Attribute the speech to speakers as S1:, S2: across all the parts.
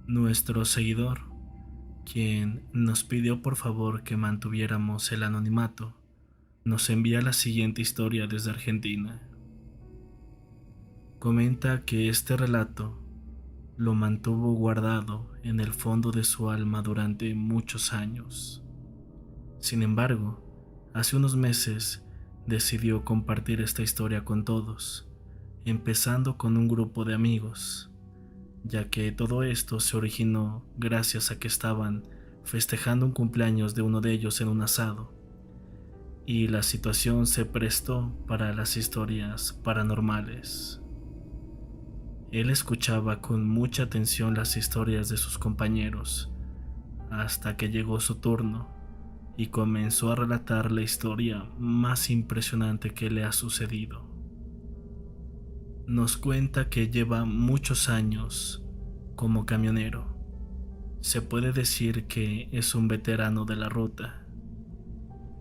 S1: Nuestro seguidor, quien nos pidió por favor que mantuviéramos el anonimato, nos envía la siguiente historia desde Argentina. Comenta que este relato lo mantuvo guardado en el fondo de su alma durante muchos años. Sin embargo, hace unos meses decidió compartir esta historia con todos, empezando con un grupo de amigos, ya que todo esto se originó gracias a que estaban festejando un cumpleaños de uno de ellos en un asado, y la situación se prestó para las historias paranormales. Él escuchaba con mucha atención las historias de sus compañeros, hasta que llegó su turno y comenzó a relatar la historia más impresionante que le ha sucedido. Nos cuenta que lleva muchos años como camionero. Se puede decir que es un veterano de la ruta.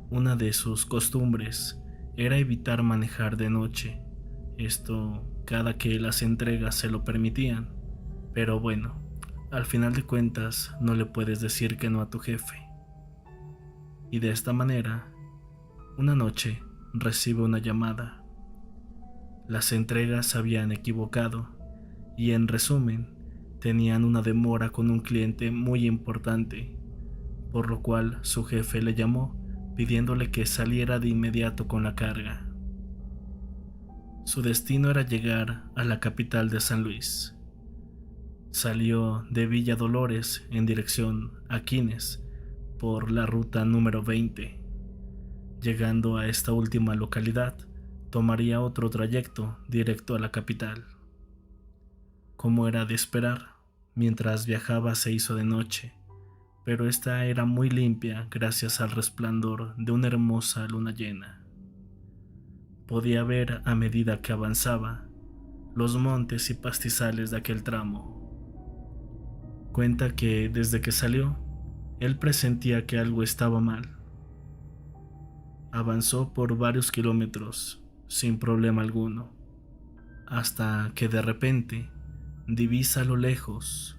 S1: Una de sus costumbres era evitar manejar de noche, esto cada que las entregas se lo permitían, pero bueno, al final de cuentas no le puedes decir que no a tu jefe. Y de esta manera, una noche recibe una llamada. Las entregas se habían equivocado y, en resumen, tenían una demora con un cliente muy importante, por lo cual su jefe le llamó pidiéndole que saliera de inmediato con la carga. Su destino era llegar a la capital de San Luis. Salió de Villa Dolores en dirección a Quines por la ruta número 20. Llegando a esta última localidad, tomaría otro trayecto directo a la capital. Como era de esperar, mientras viajaba se hizo de noche, pero esta era muy limpia gracias al resplandor de una hermosa luna llena. Podía ver a medida que avanzaba los montes y pastizales de aquel tramo. Cuenta que desde que salió, él presentía que algo estaba mal. Avanzó por varios kilómetros sin problema alguno, hasta que de repente divisa a lo lejos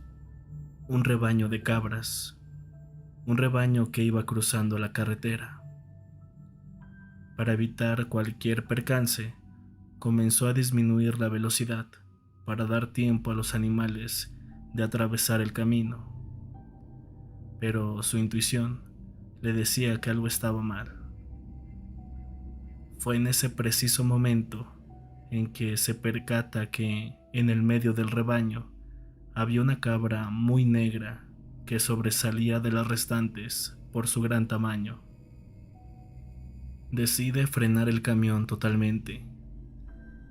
S1: un rebaño de cabras, un rebaño que iba cruzando la carretera. Para evitar cualquier percance, comenzó a disminuir la velocidad para dar tiempo a los animales de atravesar el camino, pero su intuición le decía que algo estaba mal. Fue en ese preciso momento en que se percata que en el medio del rebaño había una cabra muy negra que sobresalía de las restantes por su gran tamaño. Decide frenar el camión totalmente,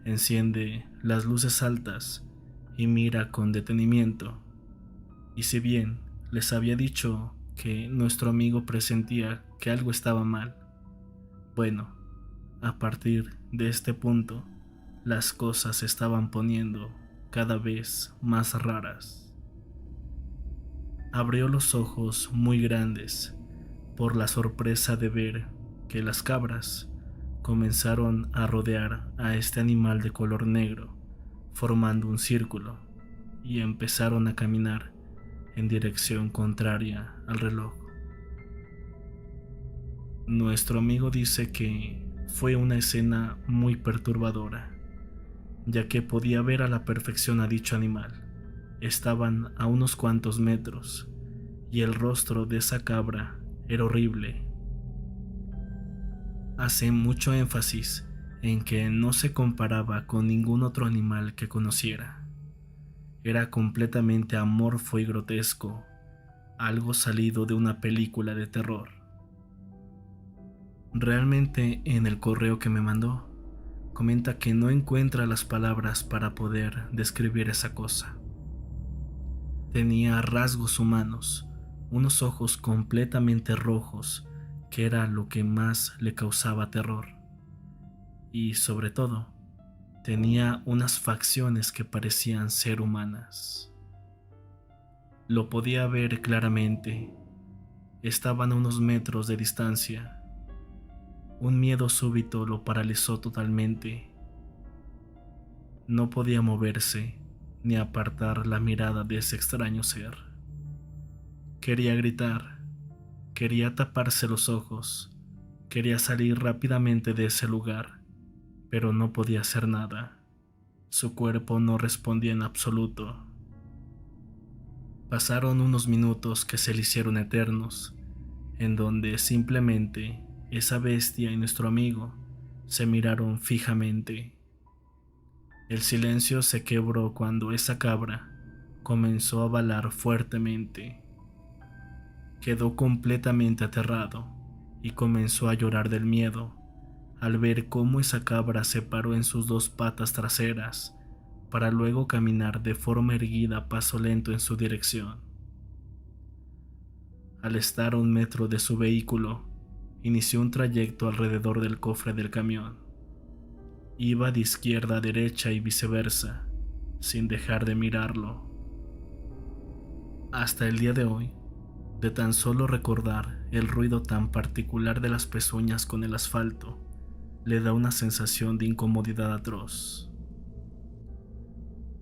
S1: enciende las luces altas y mira con detenimiento. Y si bien les había dicho que nuestro amigo presentía que algo estaba mal, bueno, a partir de este punto, las cosas se estaban poniendo cada vez más raras. Abrió los ojos muy grandes por la sorpresa de ver que las cabras comenzaron a rodear a este animal de color negro, formando un círculo, y empezaron a caminar en dirección contraria al reloj. Nuestro amigo dice que fue una escena muy perturbadora, ya que podía ver a la perfección a dicho animal. Estaban a unos cuantos metros, y el rostro de esa cabra era horrible. Hace mucho énfasis en que no se comparaba con ningún otro animal que conociera. Era completamente amorfo y grotesco, algo salido de una película de terror. Realmente, en el correo que me mandó, comenta que no encuentra las palabras para poder describir esa cosa. Tenía rasgos humanos, unos ojos completamente rojos, que era lo que más le causaba terror. Y sobre todo, tenía unas facciones que parecían ser humanas. Lo podía ver claramente. Estaban a unos metros de distancia. Un miedo súbito lo paralizó totalmente. No podía moverse ni apartar la mirada de ese extraño ser. Quería gritar, quería taparse los ojos, quería salir rápidamente de ese lugar, pero no podía hacer nada. Su cuerpo no respondía en absoluto. Pasaron unos minutos que se le hicieron eternos, en donde simplemente esa bestia y nuestro amigo se miraron fijamente. El silencio se quebró cuando esa cabra comenzó a balar fuertemente. Quedó completamente aterrado y comenzó a llorar del miedo al ver cómo esa cabra se paró en sus dos patas traseras para luego caminar de forma erguida a paso lento en su dirección. Al estar a 1 metro de su vehículo, inició un trayecto alrededor del cofre del camión. Iba de izquierda a derecha y viceversa, sin dejar de mirarlo. Hasta el día de hoy, de tan solo recordar el ruido tan particular de las pezuñas con el asfalto, le da una sensación de incomodidad atroz.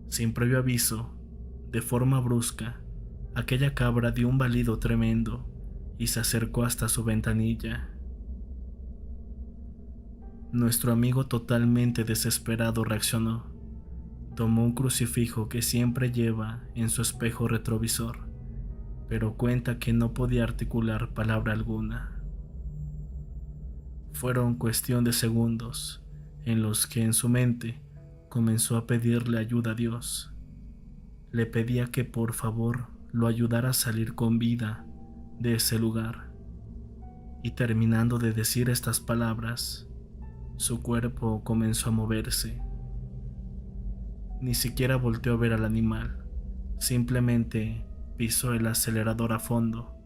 S1: Sin previo aviso, de forma brusca, aquella cabra dio un balido tremendo y se acercó hasta su ventanilla. Nuestro amigo, totalmente desesperado, reaccionó. Tomó un crucifijo que siempre lleva en su espejo retrovisor, pero cuenta que no podía articular palabra alguna. Fueron cuestión de segundos en los que en su mente comenzó a pedirle ayuda a Dios. Le pedía que por favor lo ayudara a salir con vida de ese lugar. Y terminando de decir estas palabras, su cuerpo comenzó a moverse. Ni siquiera volteó a ver al animal, simplemente pisó el acelerador a fondo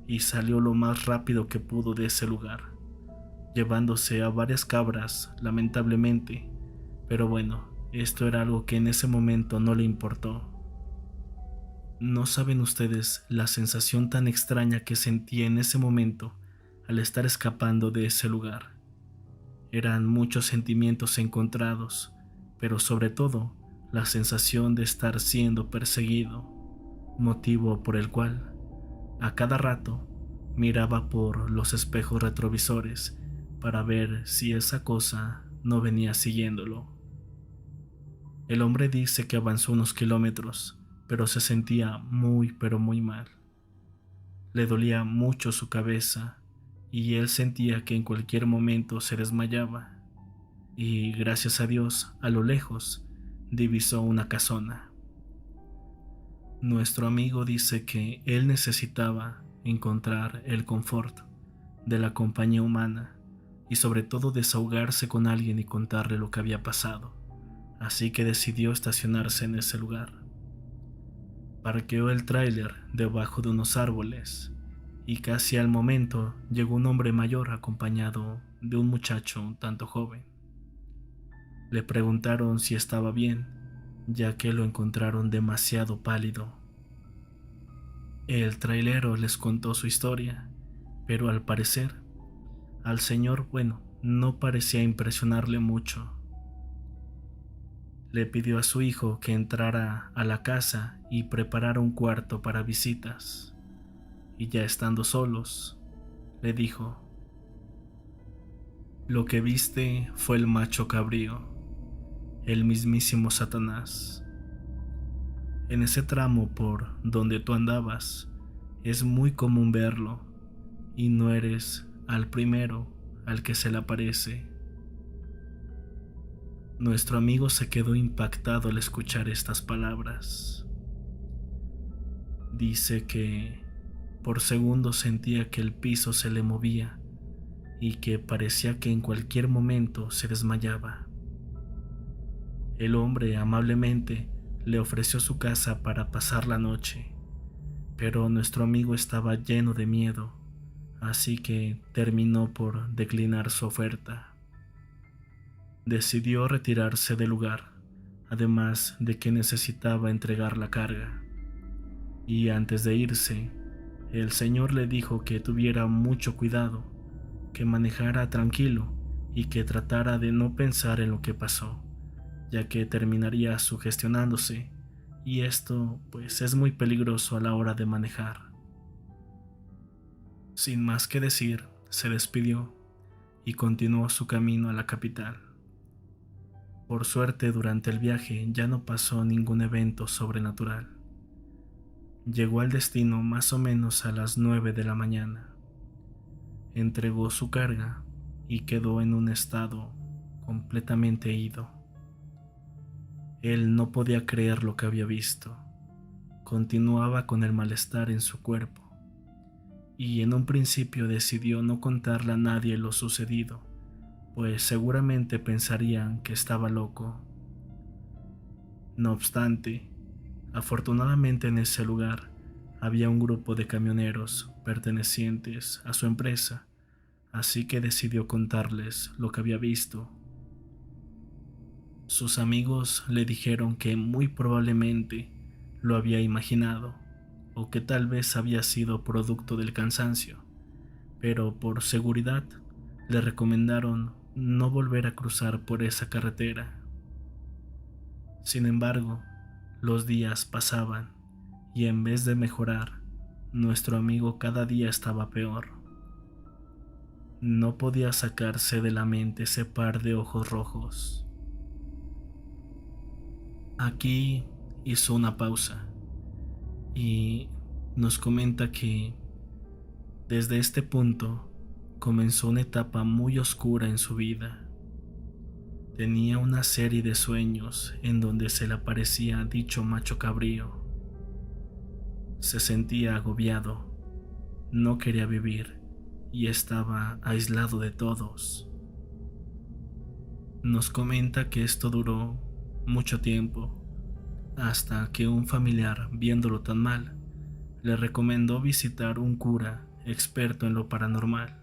S1: y salió lo más rápido que pudo de ese lugar, llevándose a varias cabras, lamentablemente, pero bueno, esto era algo que en ese momento no le importó. No saben ustedes la sensación tan extraña que sentí en ese momento al estar escapando de ese lugar. Eran muchos sentimientos encontrados, pero sobre todo la sensación de estar siendo perseguido, motivo por el cual a cada rato miraba por los espejos retrovisores para ver si esa cosa no venía siguiéndolo. El hombre dice que avanzó unos kilómetros, pero se sentía muy pero muy mal. Le dolía mucho su cabeza y él sentía que en cualquier momento se desmayaba. Y gracias a Dios, a lo lejos, divisó una casona. Nuestro amigo dice que él necesitaba encontrar el confort de la compañía humana y sobre todo desahogarse con alguien y contarle lo que había pasado, así que decidió estacionarse en ese lugar. Parqueó el tráiler debajo de unos árboles y casi al momento llegó un hombre mayor acompañado de un muchacho un tanto joven. Le preguntaron si estaba bien, ya que lo encontraron demasiado pálido. El trailero les contó su historia, pero al parecer, al señor, no parecía impresionarle mucho. Le pidió a su hijo que entrara a la casa y preparara un cuarto para visitas, y ya estando solos, le dijo: "Lo que viste fue el macho cabrío, el mismísimo Satanás. En ese tramo por donde tú andabas, es muy común verlo, y no eres al primero al que se le aparece". Nuestro amigo se quedó impactado al escuchar estas palabras. Dice que por segundos sentía que el piso se le movía y que parecía que en cualquier momento se desmayaba. El hombre amablemente le ofreció su casa para pasar la noche, pero nuestro amigo estaba lleno de miedo, así que terminó por declinar su oferta. Decidió retirarse del lugar, además de que necesitaba entregar la carga. Y antes de irse, el señor le dijo que tuviera mucho cuidado, que manejara tranquilo y que tratara de no pensar en lo que pasó, ya que terminaría sugestionándose y esto pues es muy peligroso a la hora de manejar. Sin más que decir, se despidió y continuó su camino a la capital. Por suerte, durante el viaje ya no pasó ningún evento sobrenatural. Llegó al destino más o menos a las 9 de la mañana. Entregó su carga y quedó en un estado completamente ido. Él no podía creer lo que había visto. Continuaba con el malestar en su cuerpo y en un principio decidió no contarle a nadie lo sucedido, pues seguramente pensarían que estaba loco. No obstante, afortunadamente en ese lugar había un grupo de camioneros pertenecientes a su empresa, así que decidió contarles lo que había visto. Sus amigos le dijeron que muy probablemente lo había imaginado, o que tal vez había sido producto del cansancio, pero por seguridad le recomendaron no volver a cruzar por esa carretera. Sin embargo, los días pasaban y en vez de mejorar, nuestro amigo cada día estaba peor. No podía sacarse de la mente ese par de ojos rojos. Aquí hizo una pausa y nos comenta que desde este punto comenzó una etapa muy oscura en su vida. Tenía una serie de sueños en donde se le aparecía dicho macho cabrío. Se sentía agobiado, no quería vivir y estaba aislado de todos. Nos comenta que esto duró mucho tiempo, hasta que un familiar, viéndolo tan mal, le recomendó visitar un cura experto en lo paranormal.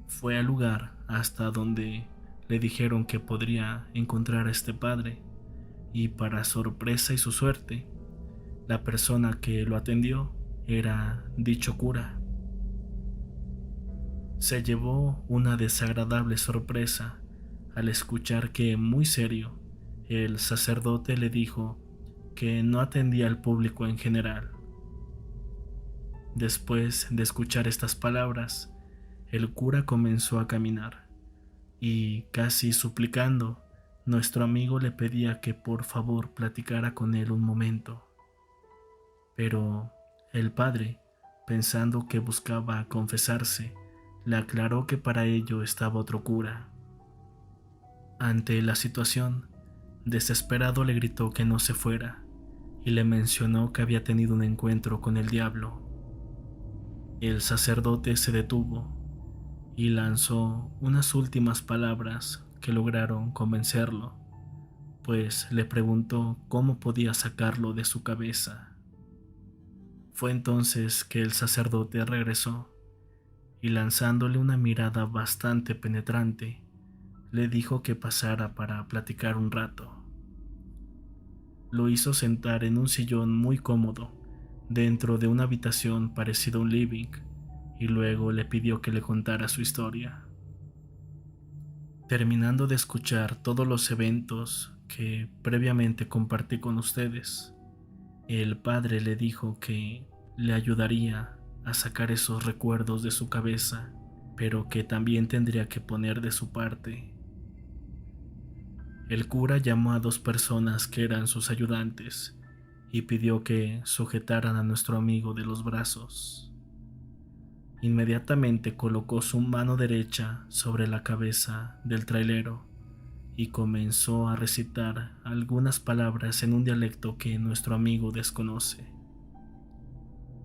S1: Fue al lugar hasta donde le dijeron que podría encontrar a este padre, y para sorpresa y su suerte, la persona que lo atendió era dicho cura. Se llevó una desagradable sorpresa al escuchar que, muy serio, el sacerdote le dijo que no atendía al público en general. Después de escuchar estas palabras, el cura comenzó a caminar y, casi suplicando, nuestro amigo le pedía que por favor platicara con él un momento. Pero el padre, pensando que buscaba confesarse, le aclaró que para ello estaba otro cura. Ante la situación, desesperado le gritó que no se fuera y le mencionó que había tenido un encuentro con el diablo. El sacerdote se detuvo y lanzó unas últimas palabras que lograron convencerlo, pues le preguntó cómo podía sacarlo de su cabeza. Fue entonces que el sacerdote regresó y, lanzándole una mirada bastante penetrante, le dijo que pasara para platicar un rato. Lo hizo sentar en un sillón muy cómodo dentro de una habitación parecida a un living y luego le pidió que le contara su historia. Terminando de escuchar todos los eventos que previamente compartí con ustedes, el padre le dijo que le ayudaría a sacar esos recuerdos de su cabeza, pero que también tendría que poner de su parte. El cura llamó a 2 personas que eran sus ayudantes y pidió que sujetaran a nuestro amigo de los brazos. Inmediatamente colocó su mano derecha sobre la cabeza del trailero y comenzó a recitar algunas palabras en un dialecto que nuestro amigo desconoce.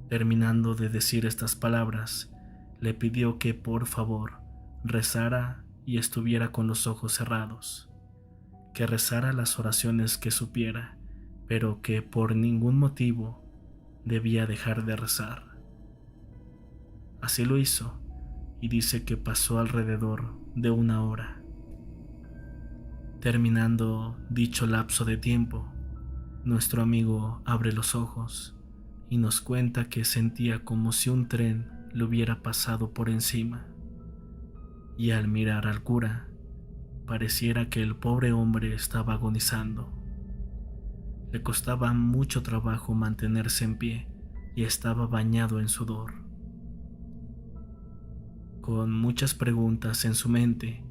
S1: Terminando de decir estas palabras, le pidió que por favor rezara y estuviera con los ojos cerrados, que rezara las oraciones que supiera, pero que por ningún motivo debía dejar de rezar. Así lo hizo, y dice que pasó alrededor de 1 hora. Terminando dicho lapso de tiempo, nuestro amigo abre los ojos y nos cuenta que sentía como si un tren le hubiera pasado por encima, y al mirar al cura, pareciera que el pobre hombre estaba agonizando. Le costaba mucho trabajo mantenerse en pie y estaba bañado en sudor. Con muchas preguntas en su mente,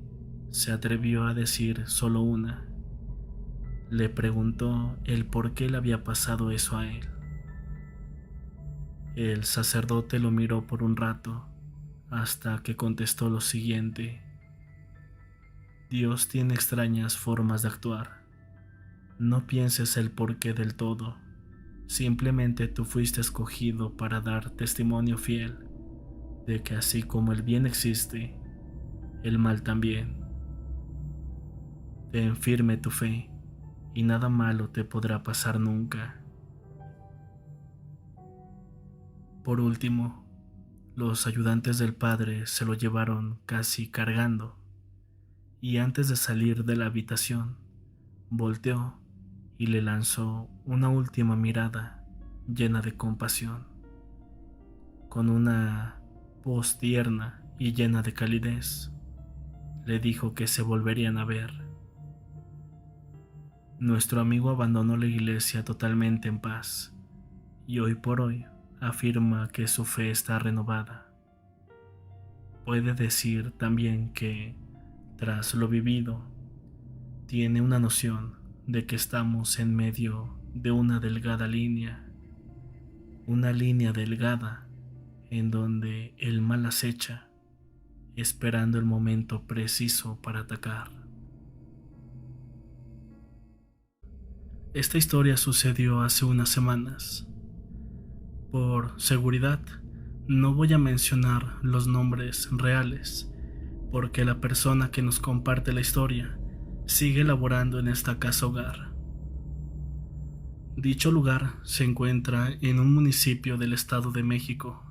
S1: se atrevió a decir solo una. Le preguntó el por qué le había pasado eso a él. El sacerdote lo miró por un rato hasta que contestó lo siguiente: Dios tiene extrañas formas de actuar. No pienses el porqué del todo. Simplemente tú fuiste escogido para dar testimonio fiel de que así como el bien existe, el mal también. Ten firme tu fe y nada malo te podrá pasar nunca. Por último, los ayudantes del padre se lo llevaron casi cargando, y antes de salir de la habitación, volteó y le lanzó una última mirada llena de compasión. Con una voz tierna y llena de calidez, le dijo que se volverían a ver. Nuestro amigo abandonó la iglesia totalmente en paz y hoy por hoy afirma que su fe está renovada. Puede decir también que, tras lo vivido, tiene una noción de que estamos en medio de una delgada línea, una línea delgada en donde el mal acecha, esperando el momento preciso para atacar. Esta historia sucedió hace unas semanas. Por seguridad, no voy a mencionar los nombres reales, porque la persona que nos comparte la historia sigue laborando en esta casa hogar. Dicho lugar se encuentra en un municipio del Estado de México.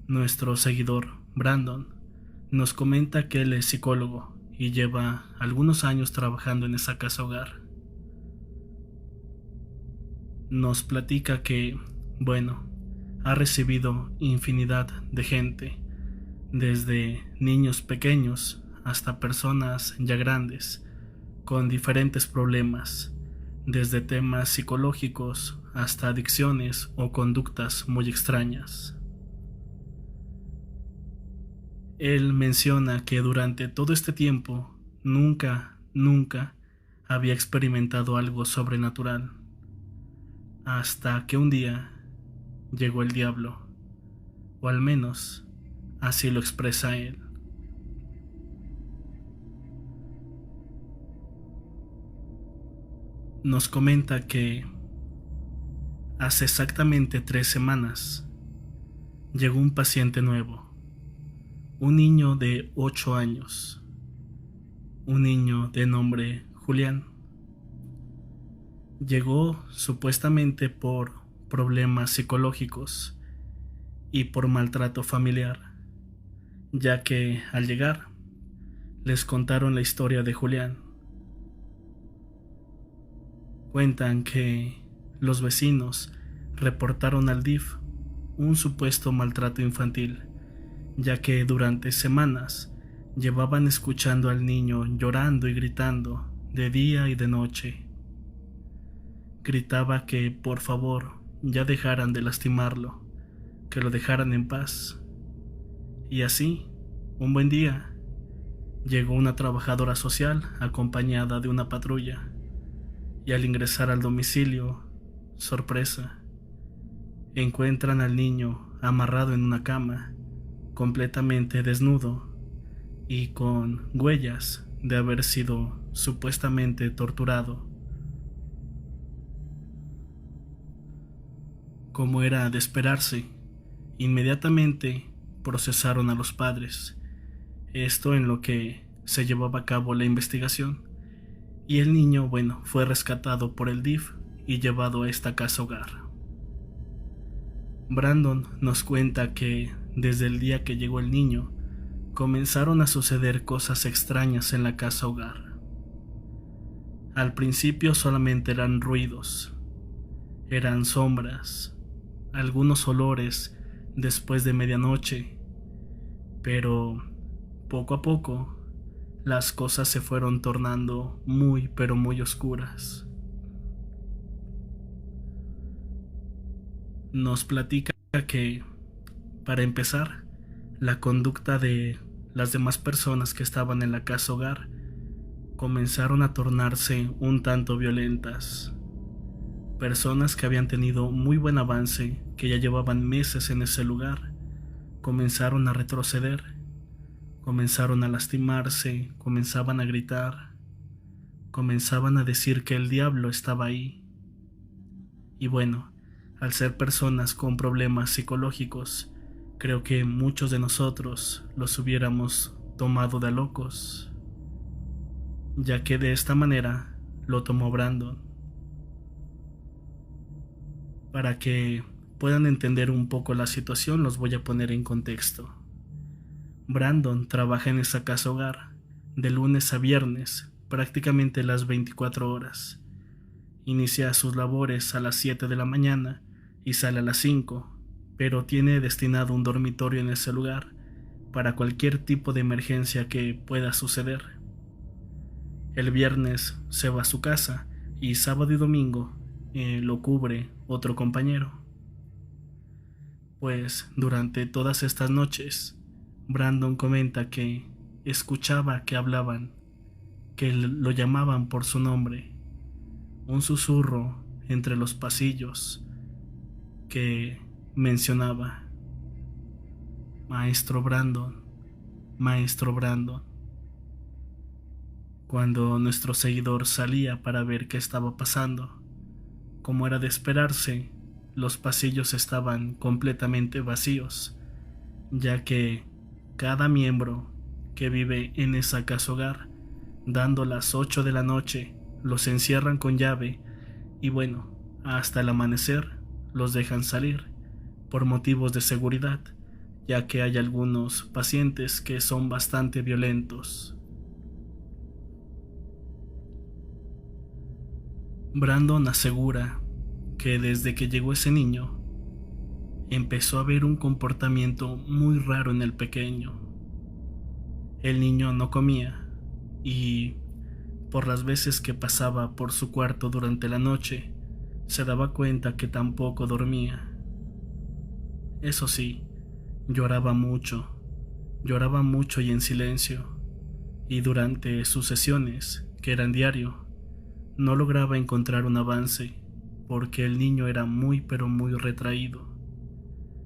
S1: Nuestro seguidor, Brandon, nos comenta que él es psicólogo y lleva algunos años trabajando en esa casa hogar. Nos platica que, ha recibido infinidad de gente, desde niños pequeños hasta personas ya grandes, con diferentes problemas, desde temas psicológicos hasta adicciones o conductas muy extrañas. Él menciona que durante todo este tiempo nunca había experimentado algo sobrenatural, hasta que un día llegó el diablo, o al menos así lo expresa él. Nos comenta que hace exactamente 3 semanas llegó un paciente nuevo, un niño de 8 años, un niño de nombre Julián. Llegó supuestamente por problemas psicológicos y por maltrato familiar, ya que al llegar les contaron la historia de Julián. Cuentan que los vecinos reportaron al DIF un supuesto maltrato infantil, ya que durante semanas llevaban escuchando al niño llorando y gritando de día y de noche. Gritaba que por favor ya dejaran de lastimarlo, que lo dejaran en paz. Y así, un buen día, llegó una trabajadora social acompañada de una patrulla, y al ingresar al domicilio, sorpresa, encuentran al niño amarrado en una cama, completamente desnudo y con huellas de haber sido supuestamente torturado. Como era de esperarse, inmediatamente procesaron a los padres, esto en lo que se llevaba a cabo la investigación, y el niño, fue rescatado por el DIF y llevado a esta casa hogar. Brandon nos cuenta que desde el día que llegó el niño, comenzaron a suceder cosas extrañas en la casa hogar. Al principio solamente eran ruidos, eran sombras, algunos olores después de medianoche, pero poco a poco las cosas se fueron tornando muy oscuras. Nos platica que, para empezar, la conducta de las demás personas que estaban en la casa hogar comenzaron a tornarse un tanto violentas. Personas que habían tenido muy buen avance, que ya llevaban meses en ese lugar, comenzaron a retroceder, comenzaron a lastimarse, comenzaban a gritar, comenzaban a decir que el diablo estaba ahí. Y bueno, al ser personas con problemas psicológicos, creo que muchos de nosotros los hubiéramos tomado de locos, ya que de esta manera lo tomó Brandon. Para que puedan entender un poco la situación, los voy a poner en contexto. Brandon trabaja en esa casa hogar de lunes a viernes, prácticamente las 24 horas. Inicia sus labores a las 7 de la mañana y sale a las 5, pero tiene destinado un dormitorio en ese lugar para cualquier tipo de emergencia que pueda suceder. El viernes se va a su casa y sábado y domingo lo cubre otro compañero. Pues durante todas estas noches, Brandon comenta que escuchaba que hablaban, que lo llamaban por su nombre, un susurro entre los pasillos que mencionaba: Maestro Brandon, Maestro Brandon. Cuando nuestro seguidor salía para ver qué estaba pasando, como era de esperarse, los pasillos estaban completamente vacíos, ya que cada miembro que vive en esa casa hogar, dando las 8 de la noche, los encierran con llave y bueno, hasta el amanecer los dejan salir por motivos de seguridad, ya que hay algunos pacientes que son bastante violentos. Brandon asegura que desde que llegó ese niño, empezó a ver un comportamiento muy raro en el pequeño. El niño no comía y, por las veces que pasaba por su cuarto durante la noche, se daba cuenta que tampoco dormía. Eso sí, lloraba mucho y en silencio, y durante sus sesiones, que eran diario, no lograba encontrar un avance porque el niño era muy pero muy retraído,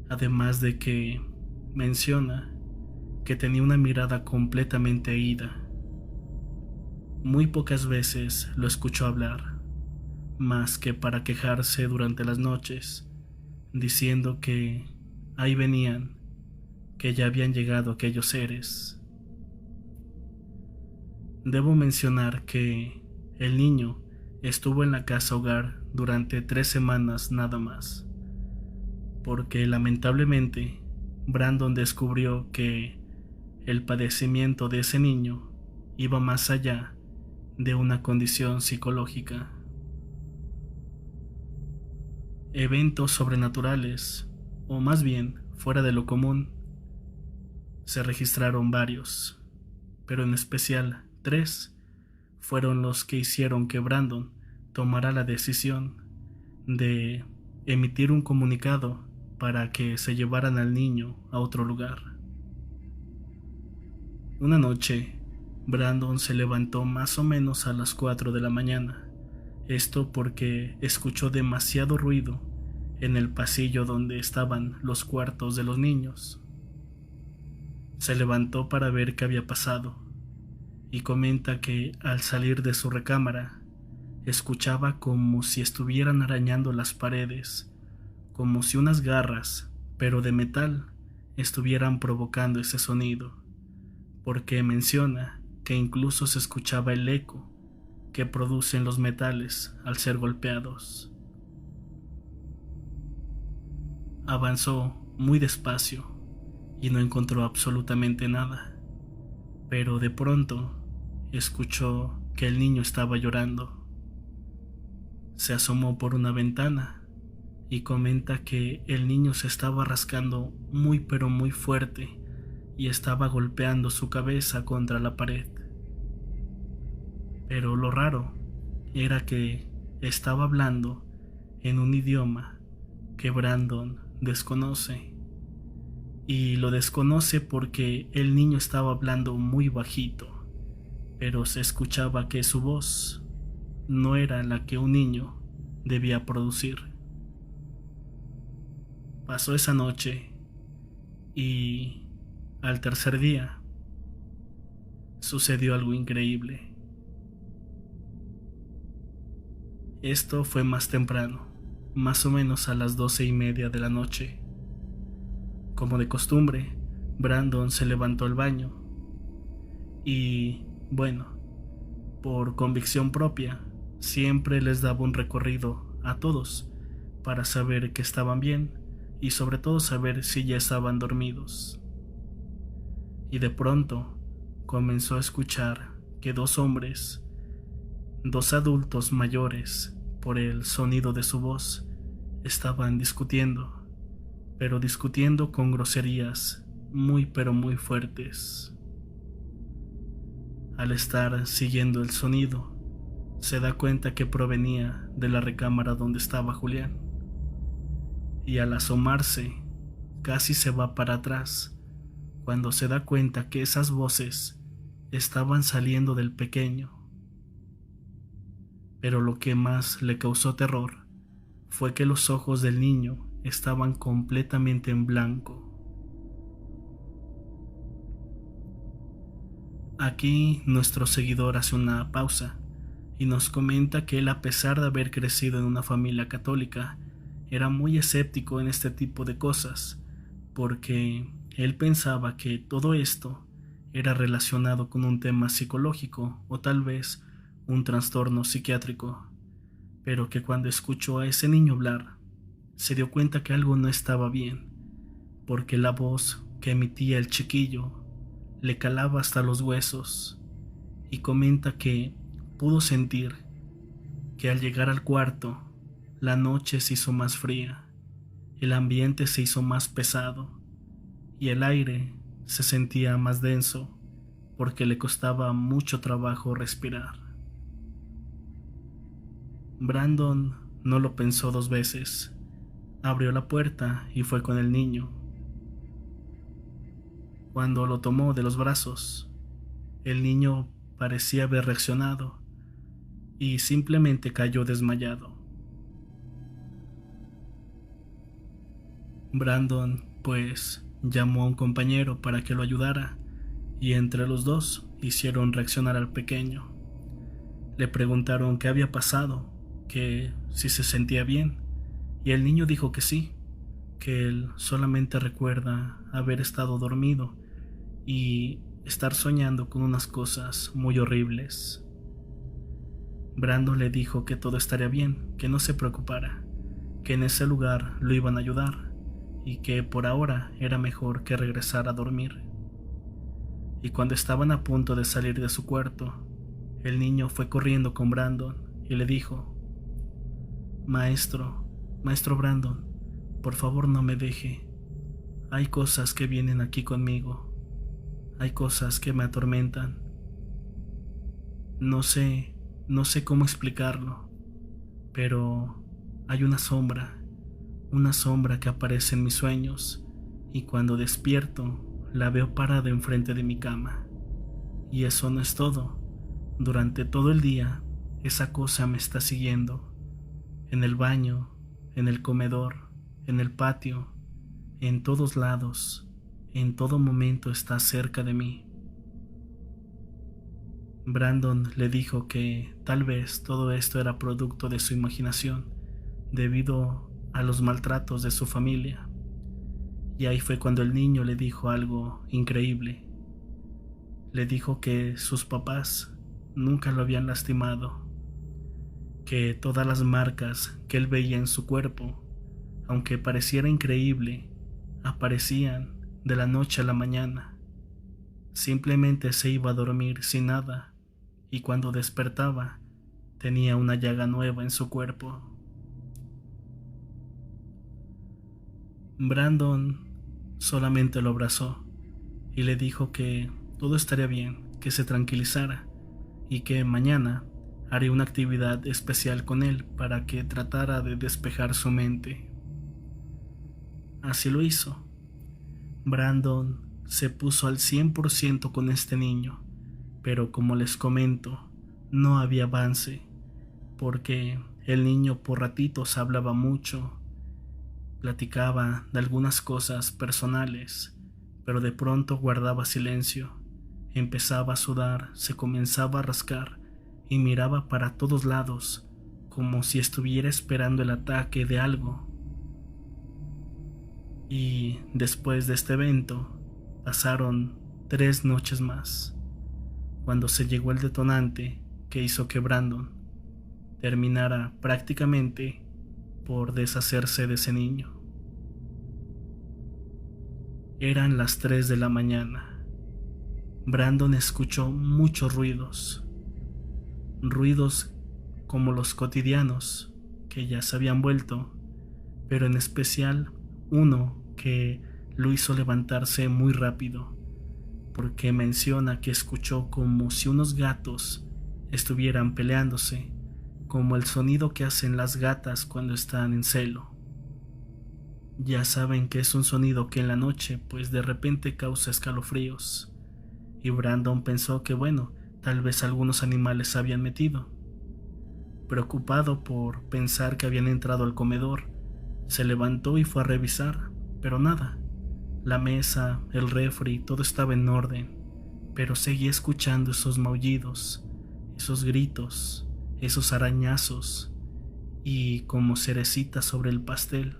S1: además de que menciona que tenía una mirada completamente ida. Muy pocas veces lo escuchó hablar, más que para quejarse durante las noches, diciendo que ahí venían, que ya habían llegado aquellos seres. Debo mencionar que el niño estuvo en la casa hogar durante 3 semanas nada más, porque lamentablemente Brandon descubrió que el padecimiento de ese niño iba más allá de una condición psicológica. Eventos sobrenaturales, o más bien fuera de lo común, se registraron varios, pero en especial 3 fueron los que hicieron que Brandon tomara la decisión de emitir un comunicado para que se llevaran al niño a otro lugar. Una noche, Brandon se levantó más o menos a las 4 de la mañana, esto porque escuchó demasiado ruido en el pasillo donde estaban los cuartos de los niños. Se levantó para ver qué había pasado y comenta que al salir de su recámara escuchaba como si estuvieran arañando las paredes, como si unas garras, pero de metal, estuvieran provocando ese sonido, porque menciona que incluso se escuchaba el eco que producen los metales al ser golpeados. Avanzó muy despacio y no encontró absolutamente nada, pero de pronto escuchó que el niño estaba llorando. Se asomó por una ventana y comenta que el niño se estaba rascando muy pero muy fuerte y estaba golpeando su cabeza contra la pared. Pero lo raro era que estaba hablando en un idioma que Brandon desconoce. Y lo desconoce porque el niño estaba hablando muy bajito, pero se escuchaba que su voz no era la que un niño debía producir. Pasó esa noche y al tercer día sucedió algo increíble. Esto fue más temprano, más o menos a las 12:30 de la noche. Como de costumbre, Brandon se levantó al baño y, bueno, por convicción propia, siempre les daba un recorrido a todos para saber que estaban bien y sobre todo saber si ya estaban dormidos. Y de pronto comenzó a escuchar que dos hombres, dos adultos mayores, por el sonido de su voz, estaban discutiendo, pero discutiendo con groserías muy pero muy fuertes. Al estar siguiendo el sonido, se da cuenta que provenía de la recámara donde estaba Julián, y al asomarse casi se va para atrás cuando se da cuenta que esas voces estaban saliendo del pequeño. Pero lo que más le causó terror fue que los ojos del niño estaban completamente en blanco. Aquí nuestro seguidor hace una pausa y nos comenta que él, a pesar de haber crecido en una familia católica, era muy escéptico en este tipo de cosas, porque él pensaba que todo esto era relacionado con un tema psicológico o tal vez un trastorno psiquiátrico, pero que cuando escuchó a ese niño hablar, se dio cuenta que algo no estaba bien, porque la voz que emitía el chiquillo le calaba hasta los huesos, y comenta que pudo sentir que al llegar al cuarto, la noche se hizo más fría, el ambiente se hizo más pesado, y el aire se sentía más denso, porque le costaba mucho trabajo respirar. Brandon no lo pensó dos veces. Abrió la puerta y fue con el niño. Cuando lo tomó de los brazos, el niño parecía haber reaccionado y simplemente cayó desmayado. Brandon, pues, llamó a un compañero para que lo ayudara y entre los dos hicieron reaccionar al pequeño. Le preguntaron qué había pasado, que si se sentía bien, y el niño dijo que sí, que él solamente recuerda haber estado dormido y estar soñando con unas cosas muy horribles. Brandon le dijo que todo estaría bien, que no se preocupara, que en ese lugar lo iban a ayudar y que por ahora era mejor que regresara a dormir. Y cuando estaban a punto de salir de su cuarto, el niño fue corriendo con Brandon y le dijo: Maestro Brandon, por favor no me deje. Hay cosas que vienen aquí conmigo. Hay cosas que me atormentan. No sé cómo explicarlo, pero hay una sombra que aparece en mis sueños y cuando despierto la veo parada enfrente de mi cama. Y eso no es todo. Durante todo el día, esa cosa me está siguiendo. En el baño, en el comedor, en el patio, en todos lados, en todo momento está cerca de mí. Brandon le dijo que tal vez todo esto era producto de su imaginación, debido a los maltratos de su familia. Y ahí fue cuando el niño le dijo algo increíble. Le dijo que sus papás nunca lo habían lastimado, que todas las marcas que él veía en su cuerpo, aunque pareciera increíble, aparecían de la noche a la mañana. Simplemente se iba a dormir sin nada y cuando despertaba tenía una llaga nueva en su cuerpo. Brandon solamente lo abrazó y le dijo que todo estaría bien, que se tranquilizara y que mañana haría una actividad especial con él para que tratara de despejar su mente. Así lo hizo. Brandon se puso al 100% con este niño, pero como les comento, no había avance, porque el niño por ratitos hablaba mucho, platicaba de algunas cosas personales, pero de pronto guardaba silencio, empezaba a sudar, se comenzaba a rascar y miraba para todos lados, como si estuviera esperando el ataque de algo. Y después de este evento, pasaron 3 noches más, cuando se llegó el detonante que hizo que Brandon terminara prácticamente por deshacerse de ese niño. Eran las 3 de la mañana. Brandon escuchó muchos ruidos como los cotidianos que ya se habían vuelto, pero en especial uno que lo hizo levantarse muy rápido, porque menciona que escuchó como si unos gatos estuvieran peleándose, como el sonido que hacen las gatas cuando están en celo. Ya saben que es un sonido que en la noche pues de repente causa escalofríos, y Brandon pensó que bueno, tal vez algunos animales se habían metido. Preocupado por pensar que habían entrado al comedor, se levantó y fue a revisar, pero nada. La mesa, el refri, todo estaba en orden, pero seguía escuchando esos maullidos, esos gritos, esos arañazos, y como cerecita sobre el pastel,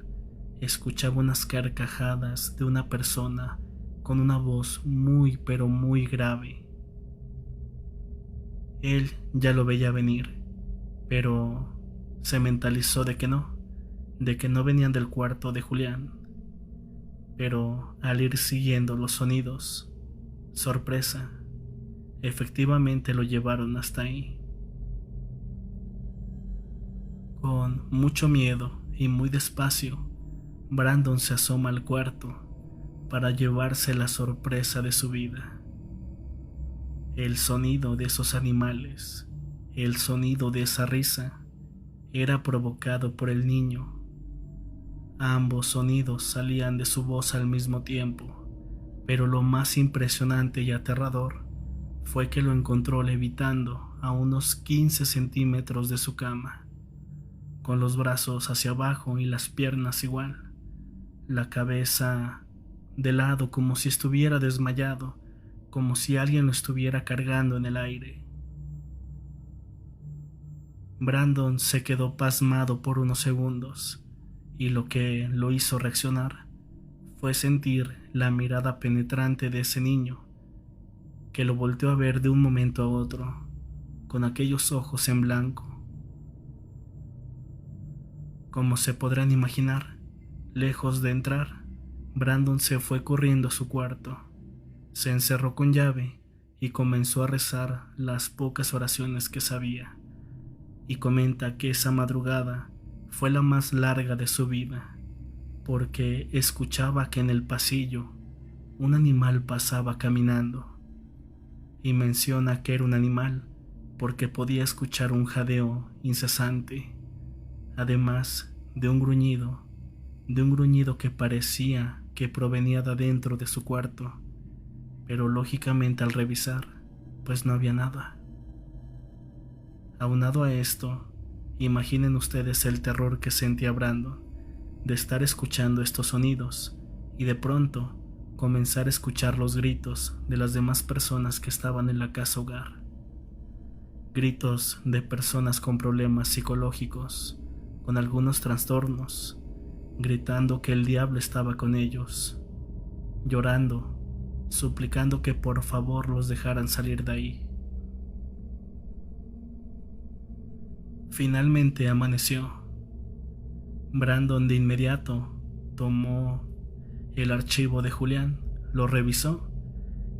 S1: escuchaba unas carcajadas de una persona con una voz muy pero muy grave. Él ya lo veía venir, pero se mentalizó de que no venían del cuarto de Julián. Pero al ir siguiendo los sonidos, sorpresa, efectivamente lo llevaron hasta ahí. Con mucho miedo y muy despacio, Brandon se asoma al cuarto para llevarse la sorpresa de su vida. El sonido de esos animales, el sonido de esa risa, era provocado por el niño. Ambos sonidos salían de su voz al mismo tiempo, pero lo más impresionante y aterrador fue que lo encontró levitando a unos 15 centímetros de su cama, con los brazos hacia abajo y las piernas igual, la cabeza de lado como si estuviera desmayado, como si alguien lo estuviera cargando en el aire. Brandon se quedó pasmado por unos segundos, y lo que lo hizo reaccionar fue sentir la mirada penetrante de ese niño, que lo volteó a ver de un momento a otro, con aquellos ojos en blanco. Como se podrán imaginar, lejos de entrar, Brandon se fue corriendo a su cuarto, se encerró con llave y comenzó a rezar las pocas oraciones que sabía, y comenta que esa madrugada fue la más larga de su vida, porque escuchaba que en el pasillo un animal pasaba caminando, y menciona que era un animal porque podía escuchar un jadeo incesante, además de un gruñido que parecía que provenía de adentro de su cuarto, pero lógicamente al revisar, pues no había nada. Aunado a esto, imaginen ustedes el terror que sentía Brandon de estar escuchando estos sonidos y de pronto comenzar a escuchar los gritos de las demás personas que estaban en la casa hogar. Gritos de personas con problemas psicológicos, con algunos trastornos, gritando que el diablo estaba con ellos, llorando, suplicando que por favor los dejaran salir de ahí. Finalmente amaneció. Brandon de inmediato tomó el archivo de Julián, lo revisó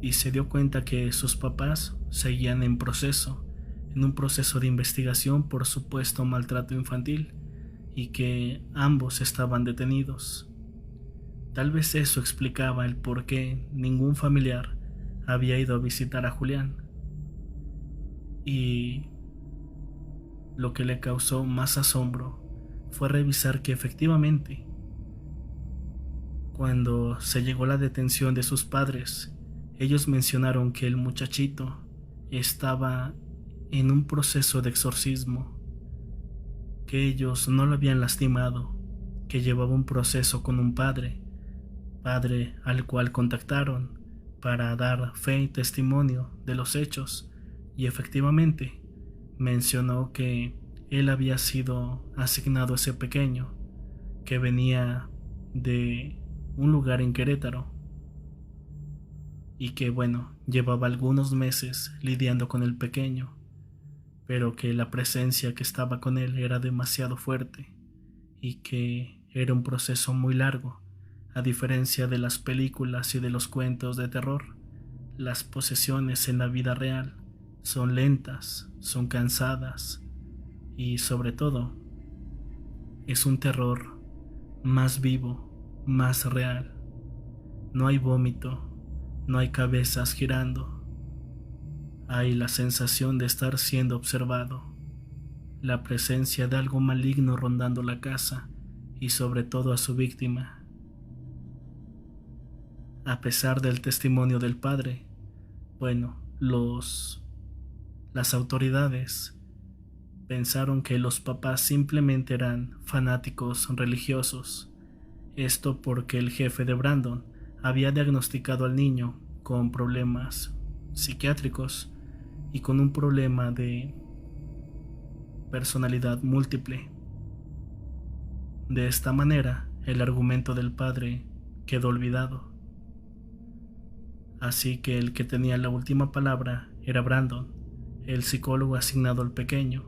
S1: y se dio cuenta que sus papás seguían en un proceso de investigación por supuesto maltrato infantil, y que ambos estaban detenidos. Tal vez eso explicaba el por qué ningún familiar había ido a visitar a Julián, y lo que le causó más asombro fue revisar que efectivamente Cuando se llegó la detención de sus padres, ellos mencionaron que el muchachito estaba en un proceso de exorcismo, que ellos no lo habían lastimado, que llevaba un proceso con un padre al cual contactaron para dar fe y testimonio de los hechos, y efectivamente mencionó que él había sido asignado a ese pequeño, que venía de un lugar en Querétaro, y que bueno, llevaba algunos meses lidiando con el pequeño, pero que la presencia que estaba con él era demasiado fuerte y que era un proceso muy largo. A diferencia de las películas y de los cuentos de terror, las posesiones en la vida real son lentas, son cansadas y sobre todo es un terror más vivo, más real. No hay vómito, no hay cabezas girando, hay la sensación de estar siendo observado, la presencia de algo maligno rondando la casa y sobre todo a su víctima. A pesar del testimonio del padre, bueno, las autoridades pensaron que los papás simplemente eran fanáticos religiosos. Esto porque el jefe de Brandon había diagnosticado al niño con problemas psiquiátricos y con un problema de personalidad múltiple. De esta manera, el argumento del padre quedó olvidado. Así que el que tenía la última palabra era Brandon, el psicólogo asignado al pequeño,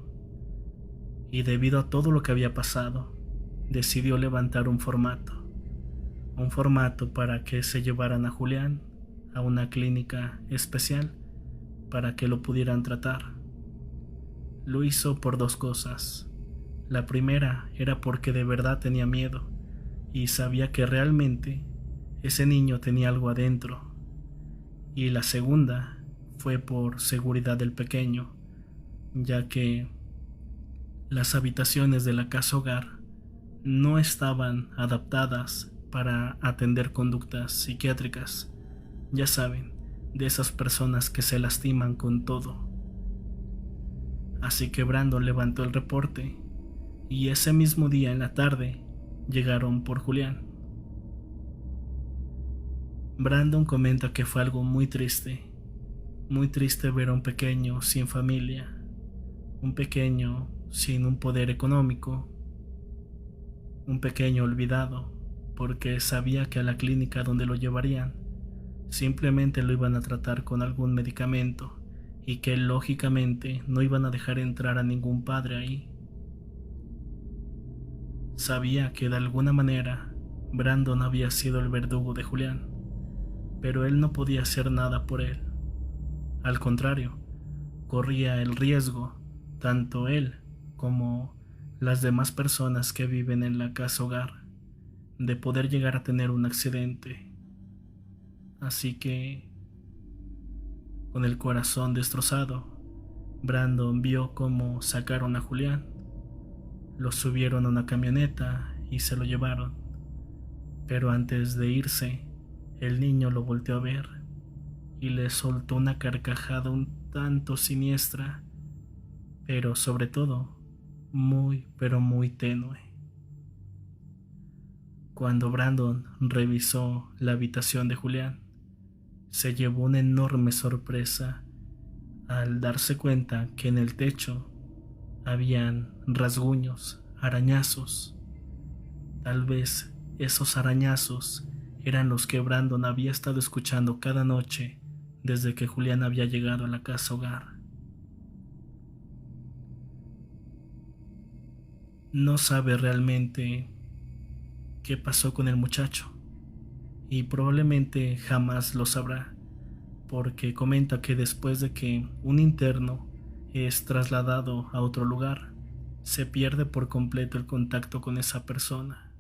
S1: y debido a todo lo que había pasado, decidió levantar un formato para que se llevaran a Julián a una clínica especial para que lo pudieran tratar. Lo hizo por dos cosas. La primera era porque de verdad tenía miedo y sabía que realmente ese niño tenía algo adentro. Y la segunda fue por seguridad del pequeño, ya que las habitaciones de la casa hogar no estaban adaptadas para atender conductas psiquiátricas. Ya saben, de esas personas que se lastiman con todo. Así que Brandon levantó el reporte y ese mismo día en la tarde llegaron por Julián. Brandon comenta que fue algo muy triste ver a un pequeño sin familia, un pequeño sin un poder económico, un pequeño olvidado, porque sabía que a la clínica donde lo llevarían simplemente lo iban a tratar con algún medicamento y que lógicamente no iban a dejar entrar a ningún padre ahí. Sabía que de alguna manera Brandon había sido el verdugo de Julián, pero él no podía hacer nada por él. Al contrario, corría el riesgo, tanto él como las demás personas que viven en la casa hogar, de poder llegar a tener un accidente. Así que, con el corazón destrozado, Brandon vio cómo sacaron a Julián, lo subieron a una camioneta y se lo llevaron. Pero antes de irse, el niño lo volteó a ver y le soltó una carcajada un tanto siniestra, pero sobre todo muy pero muy tenue. Cuando Brandon revisó la habitación de Julián, se llevó una enorme sorpresa al darse cuenta que en el techo habían rasguños, arañazos. Tal vez esos arañazos eran los que Brandon había estado escuchando cada noche desde que Julián había llegado a la casa hogar. No sabe realmente qué pasó con el muchacho y probablemente jamás lo sabrá, porque comenta que después de que un interno es trasladado a otro lugar, se pierde por completo el contacto con esa persona.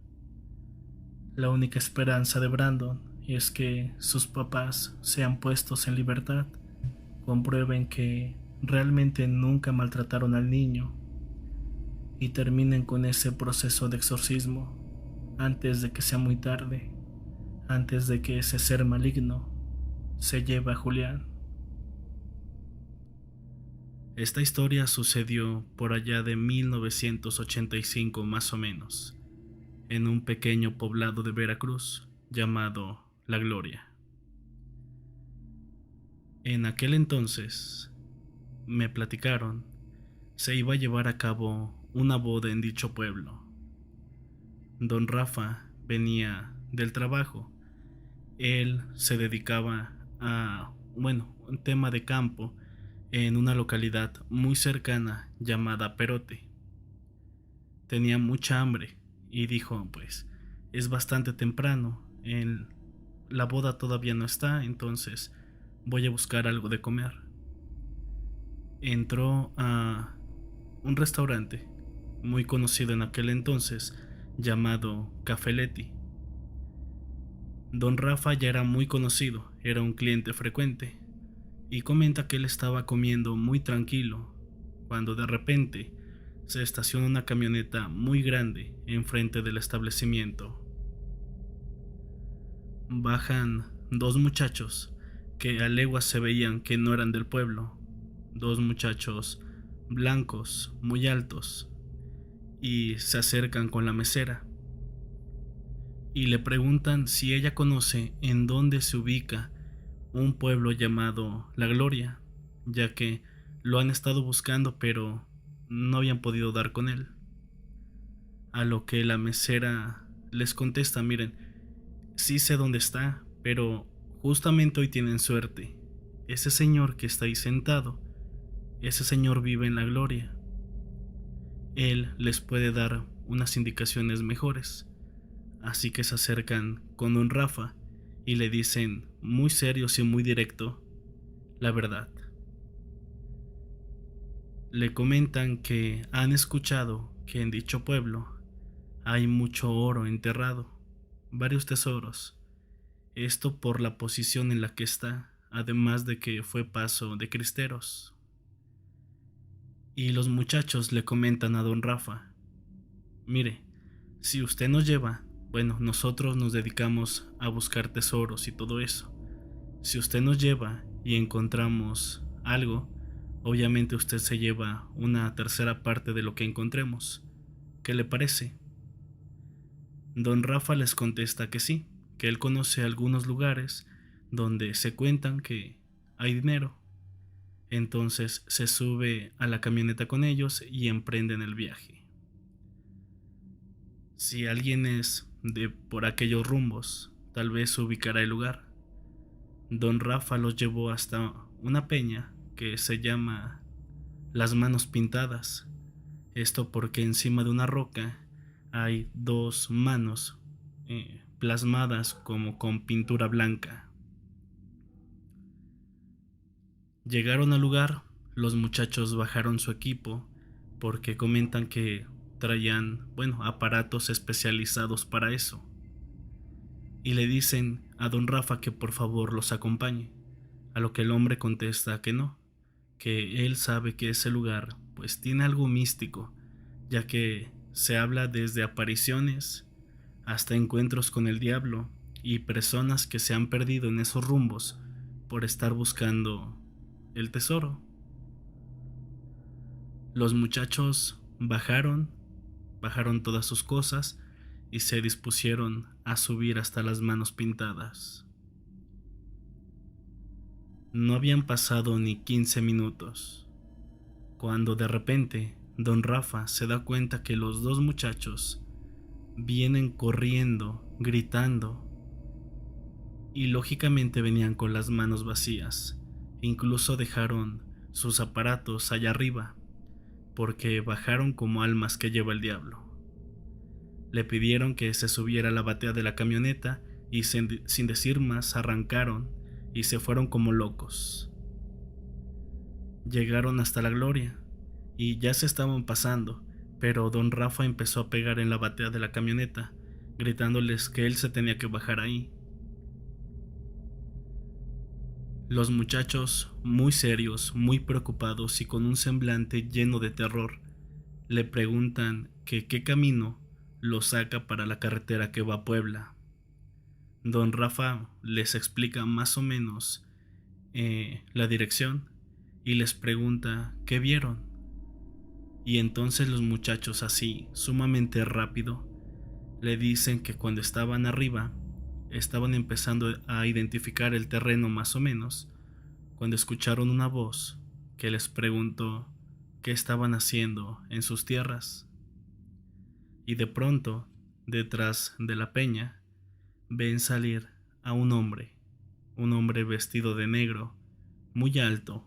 S1: La única esperanza de Brandon es que sus papás sean puestos en libertad, comprueben que realmente nunca maltrataron al niño y terminen con ese proceso de exorcismo antes de que sea muy tarde, antes de que ese ser maligno se lleve a Julián. Esta historia sucedió por allá de 1985 más o menos, en un pequeño poblado de Veracruz llamado La Gloria. En aquel entonces, me platicaron, se iba a llevar a cabo una boda en dicho pueblo. Don Rafa venía del trabajo. Él se dedicaba a, un tema de campo en una localidad muy cercana llamada Perote. Tenía mucha hambre y dijo, pues, es bastante temprano, la boda todavía no está, entonces voy a buscar algo de comer. Entró a un restaurante muy conocido en aquel entonces llamado Café Leti. Don Rafa ya era muy conocido, era un cliente frecuente, y comenta que él estaba comiendo muy tranquilo cuando de repente se estaciona una camioneta muy grande enfrente del establecimiento. Bajan dos muchachos que a leguas se veían que no eran del pueblo, dos muchachos blancos, muy altos, y se acercan con la mesera y le preguntan si ella conoce en dónde se ubica un pueblo llamado La Gloria, ya que lo han estado buscando pero no habían podido dar con él. A lo que la mesera les contesta, miren, sí sé dónde está, pero justamente hoy tienen suerte. Ese señor que está ahí sentado, ese señor vive en La Gloria. Él les puede dar unas indicaciones mejores. Así que se acercan con don Rafa y le dicen muy serios y muy directo la verdad. Le comentan que han escuchado que en dicho pueblo hay mucho oro enterrado, varios tesoros. Esto por la posición en la que está, además de que fue paso de cristeros. Y los muchachos le comentan a don Rafa, mire, si usted nos lleva, nosotros nos dedicamos a buscar tesoros y todo eso. Si usted nos lleva y encontramos algo, obviamente usted se lleva una tercera parte de lo que encontremos. ¿Qué le parece? Don Rafa les contesta que sí, que él conoce algunos lugares donde se cuentan que hay dinero. Entonces se sube a la camioneta con ellos y emprenden el viaje. Si alguien es de por aquellos rumbos, tal vez ubicará el lugar. Don Rafa los llevó hasta una peña que se llama Las Manos Pintadas. Esto porque encima de una roca hay dos manos plasmadas como con pintura blanca. Llegaron al lugar, los muchachos bajaron su equipo porque comentan que traían, aparatos especializados para eso. Y le dicen a don Rafa que por favor los acompañe, a lo que el hombre contesta que no, que él sabe que ese lugar pues tiene algo místico, ya que se habla desde apariciones hasta encuentros con el diablo y personas que se han perdido en esos rumbos por estar buscando el tesoro. Los muchachos bajaron todas sus cosas y se dispusieron a subir hasta Las Manos Pintadas. No habían pasado ni 15 minutos, cuando de repente don Rafa se da cuenta que los dos muchachos vienen corriendo, gritando, y lógicamente venían con las manos vacías. Incluso dejaron sus aparatos allá arriba, porque bajaron como almas que lleva el diablo. Le pidieron que se subiera a la batea de la camioneta y sin decir más arrancaron y se fueron como locos. Llegaron hasta La Gloria y ya se estaban pasando, pero don Rafa empezó a pegar en la batea de la camioneta, gritándoles que él se tenía que bajar ahí. Los muchachos, muy serios, muy preocupados y con un semblante lleno de terror, le preguntan que qué camino lo saca para la carretera que va a Puebla. Don Rafa les explica más o menos la dirección y les pregunta qué vieron. Y entonces los muchachos, así sumamente rápido, le dicen que cuando estaban arriba estaban empezando a identificar el terreno más o menos, cuando escucharon una voz que les preguntó qué estaban haciendo en sus tierras. Y de pronto, detrás de la peña, ven salir a un hombre vestido de negro, muy alto,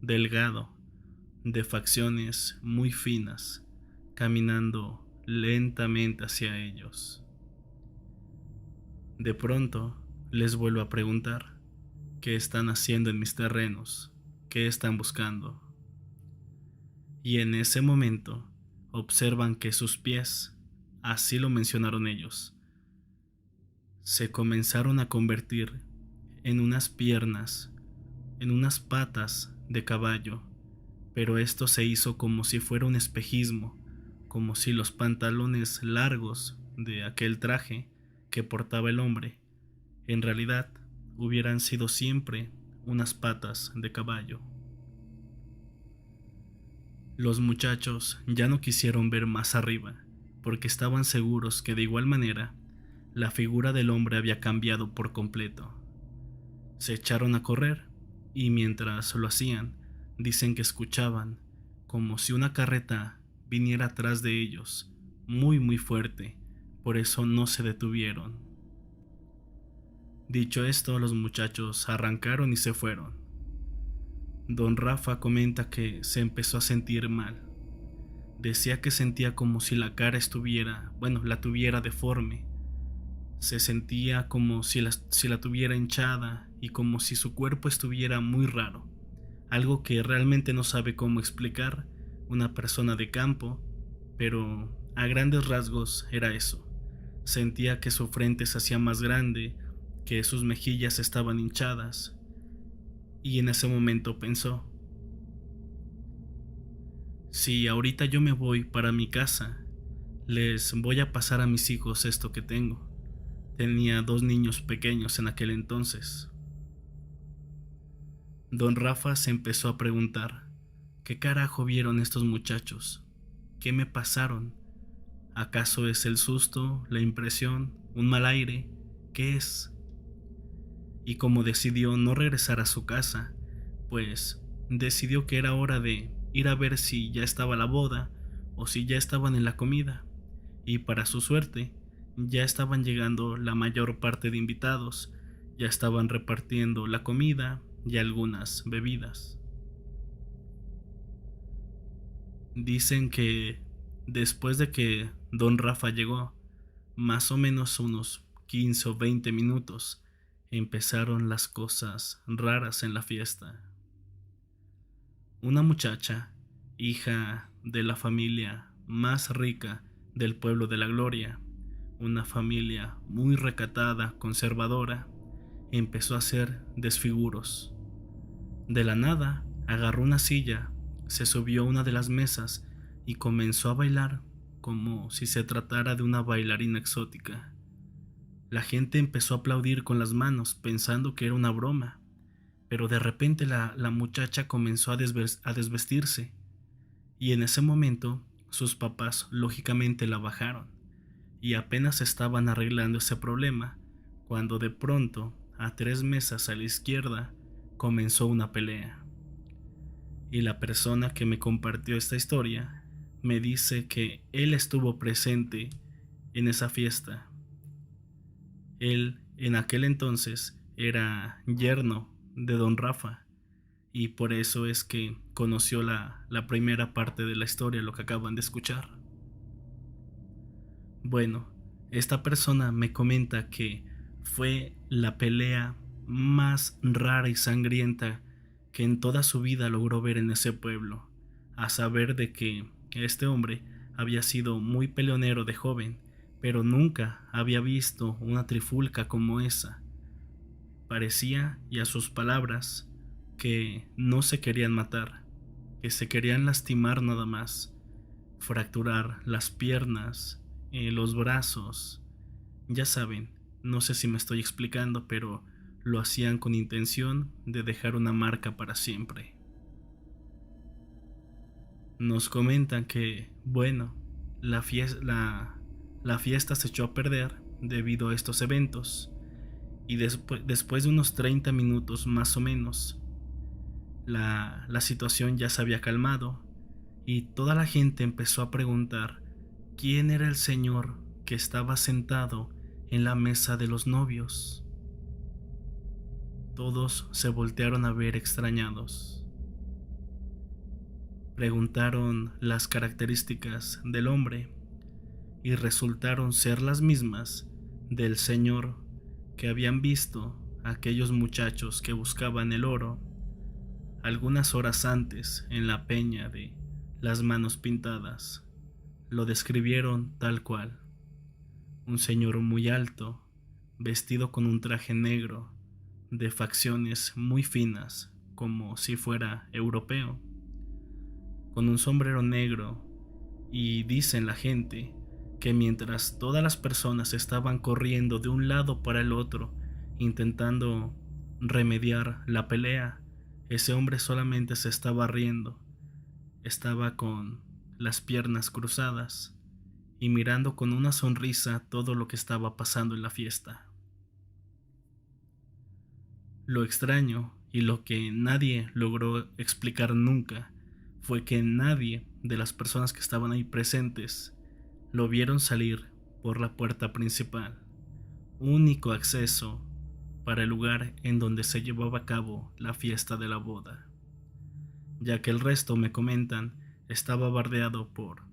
S1: delgado, de facciones muy finas, caminando lentamente hacia ellos. De pronto les vuelvo a preguntar qué están haciendo en mis terrenos, qué están buscando. Y en ese momento observan que sus pies, así lo mencionaron ellos, se comenzaron a convertir en unas piernas, en unas patas de caballo, pero esto se hizo como si fuera un espejismo, como si los pantalones largos de aquel traje que portaba el hombre en realidad hubieran sido siempre unas patas de caballo. Los muchachos ya no quisieron ver más arriba, porque estaban seguros que de igual manera la figura del hombre había cambiado por completo. Se echaron a correr y mientras lo hacían, dicen que escuchaban como si una carreta viniera atrás de ellos, muy fuerte, por eso no se detuvieron. Dicho esto, los muchachos arrancaron y se fueron. Don Rafa comenta que se empezó a sentir mal. Decía que sentía como si la cara la tuviera deforme. Se sentía como si la tuviera hinchada y como si su cuerpo estuviera muy raro. Algo que realmente no sabe cómo explicar una persona de campo, pero a grandes rasgos era eso. Sentía que su frente se hacía más grande, que sus mejillas estaban hinchadas, y en ese momento pensó: si ahorita yo me voy para mi casa, les voy a pasar a mis hijos esto que tengo. Tenía 2 niños pequeños en aquel entonces. Don Rafa se empezó a preguntar: ¿qué carajo vieron estos muchachos? ¿Qué me pasaron? ¿Acaso es el susto, la impresión, un mal aire? ¿Qué es? Y como decidió no regresar a su casa, pues decidió que era hora de ir a ver si ya estaba la boda o si ya estaban en la comida. Y para su suerte, ya estaban llegando la mayor parte de invitados, ya estaban repartiendo la comida y algunas bebidas. Dicen que después de que don Rafa llegó, más o menos unos 15 o 20 minutos, empezaron las cosas raras en la fiesta. Una muchacha, hija de la familia más rica del pueblo de La Gloria, una familia muy recatada, conservadora, empezó a hacer desfiguros. De la nada, agarró una silla, se subió a una de las mesas y comenzó a bailar como si se tratara de una bailarina exótica. La gente empezó a aplaudir con las manos pensando que era una broma, pero de repente la muchacha comenzó a desvestirse y en ese momento sus papás lógicamente la bajaron y apenas estaban arreglando ese problema cuando de pronto a 3 mesas a la izquierda comenzó una pelea. Y la persona que me compartió esta historia me dice que él estuvo presente en esa fiesta. Él en aquel entonces era yerno de don Rafa y por eso es que conoció la primera parte de la historia, lo que acaban de escuchar. Bueno, esta persona me comenta que fue la pelea más rara y sangrienta que en toda su vida logró ver en ese pueblo, a saber de que este hombre había sido muy peleonero de joven, pero nunca había visto una trifulca como esa. Parecía, y a sus palabras, que no se querían matar, que se querían lastimar nada más, fracturar las piernas, los brazos, ya saben, No sé si me estoy explicando, pero lo hacían con intención de dejar una marca para siempre. Nos comentan que, bueno, la fiesta se echó a perder debido a estos eventos y después de unos 30 minutos más o menos, la situación ya se había calmado y toda la gente empezó a preguntar quién era el señor que estaba sentado en la mesa de los novios. Todos se voltearon a ver extrañados. Preguntaron las características del hombre y resultaron ser las mismas del señor que habían visto aquellos muchachos que buscaban el oro algunas horas antes en la peña de las manos pintadas. Lo describieron tal cual: un señor muy alto, vestido con un traje negro, de facciones muy finas, como si fuera europeo, con un sombrero negro, y dicen la gente que mientras todas las personas estaban corriendo de un lado para el otro, intentando remediar la pelea, ese hombre solamente se estaba riendo, estaba con las piernas cruzadas y mirando con una sonrisa todo lo que estaba pasando en la fiesta. Lo extraño y lo que nadie logró explicar nunca fue que nadie de las personas que estaban ahí presentes lo vieron salir por la puerta principal, único acceso para el lugar en donde se llevaba a cabo la fiesta de la boda, ya que el resto, me comentan, estaba bardeado por,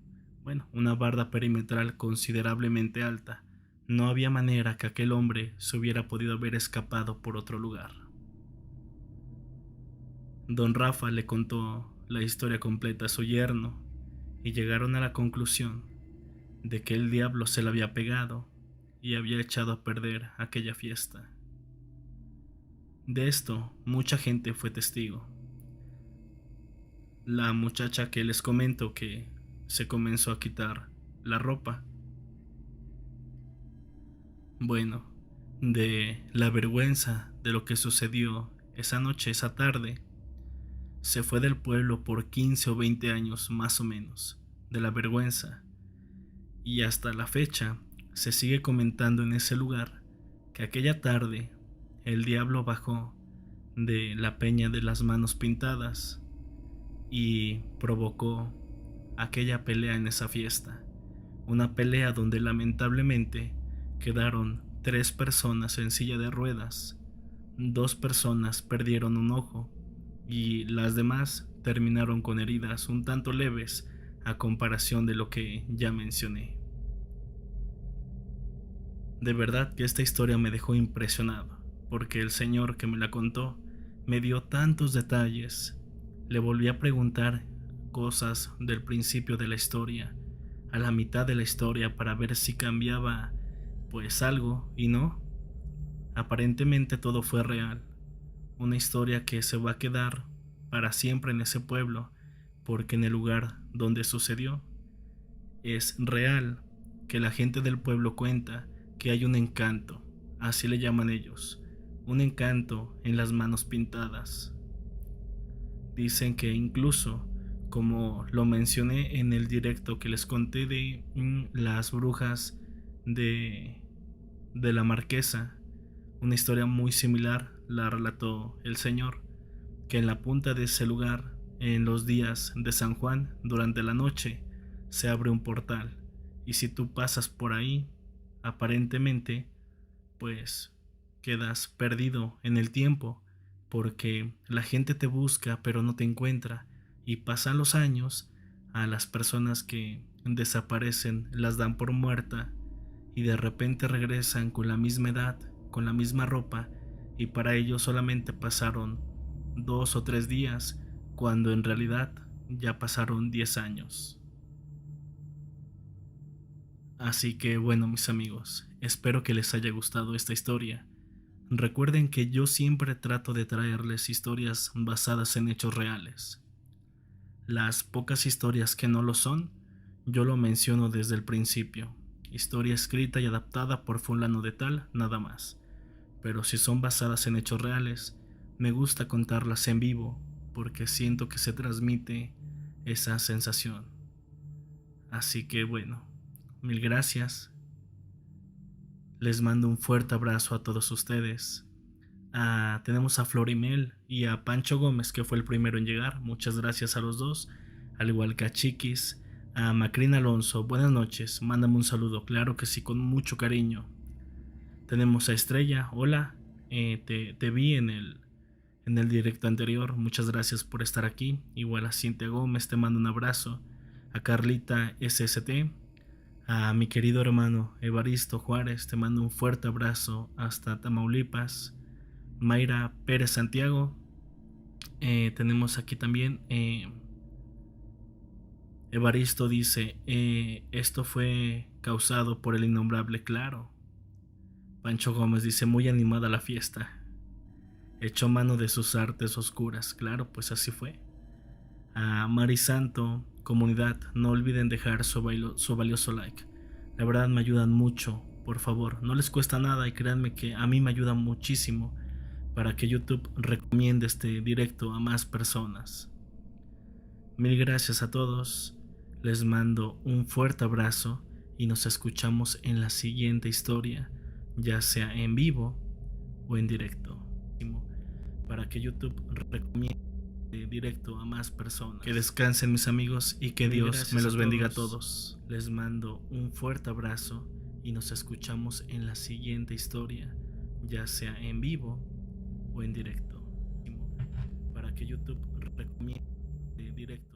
S1: bueno, una barda perimetral considerablemente alta. No había manera que aquel hombre se hubiera podido haber escapado por otro lugar. Don Rafa le contó la historia completa a su yerno y llegaron a la conclusión de que el diablo se le había pegado y había echado a perder aquella fiesta. De esto mucha gente fue testigo. La muchacha que les comento que se comenzó a quitar la ropa. Bueno, de la vergüenza de lo que sucedió esa noche, esa tarde, se fue del pueblo por 15 o 20 años más o menos, de la vergüenza. Y hasta la fecha se sigue comentando en ese lugar que aquella tarde el diablo bajó de la peña de las manos pintadas y provocó aquella pelea en esa fiesta. Una pelea donde lamentablemente quedaron 3 personas en silla de ruedas, 2 personas perdieron un ojo y las demás terminaron con heridas un tanto leves a comparación de lo que ya mencioné. De verdad que esta historia me dejó impresionado, porque el señor que me la contó me dio tantos detalles. Le volví a preguntar cosas del principio de la historia, a la mitad de la historia, para ver si cambiaba pues algo, y no. Aparentemente todo fue real, una historia que se va a quedar para siempre en ese pueblo, porque en el lugar donde sucedió es real que la gente del pueblo cuenta que hay un encanto, así le llaman ellos, un encanto en las manos pintadas. Dicen que incluso, como lo mencioné en el directo que les conté de las brujas de la Marquesa, una historia muy similar la relató el señor, que en la punta de ese lugar, en los días de San Juan, durante la noche, se abre un portal, y si tú pasas por ahí, aparentemente, pues quedas perdido en el tiempo, porque la gente te busca pero no te encuentra, y pasan los años, a las personas que desaparecen las dan por muerta y de repente regresan con la misma edad, con la misma ropa, y para ellos solamente pasaron 2 o 3 días, cuando en realidad ya pasaron 10 años. Así que bueno, mis amigos, espero que les haya gustado esta historia. Recuerden que yo siempre trato de traerles historias basadas en hechos reales. Las pocas historias que no lo son, yo lo menciono desde el principio, historia escrita y adaptada por fulano de tal, nada más. Pero si son basadas en hechos reales, me gusta contarlas en vivo porque siento que se transmite esa sensación. Así que bueno, mil gracias. Les mando un fuerte abrazo a todos ustedes. Tenemos a Florimel y a Pancho Gómez, que fue el primero en llegar. Muchas gracias a los dos, al igual que a Chiquis. A Macrin Alonso, buenas noches, mándame un saludo. Claro que sí, con mucho cariño. Tenemos a Estrella, hola, te vi en el directo anterior, muchas gracias por estar aquí. Igual a Cintia Gómez, te mando un abrazo. A Carlita SST, a mi querido hermano Evaristo Juárez, te mando un fuerte abrazo hasta Tamaulipas. Mayra Pérez Santiago, tenemos aquí también Evaristo dice, esto fue causado por el innombrable, claro. Pancho Gómez dice, muy animada la fiesta. Echó mano de sus artes oscuras, claro, pues así fue. A Mari Santo, comunidad, no olviden dejar su valioso like. La verdad me ayudan mucho, por favor, no les cuesta nada y créanme que a mí me ayuda muchísimo para que YouTube recomiende este directo a más personas. Mil gracias a todos, les mando un fuerte abrazo y nos escuchamos en la siguiente historia, ya sea en vivo o en directo, para que YouTube recomiende directo a más personas. Que descansen mis amigos y que Dios me los bendiga a todos. Les mando un fuerte abrazo y nos escuchamos en la siguiente historia, ya sea en vivo o en directo, para que YouTube recomiende directo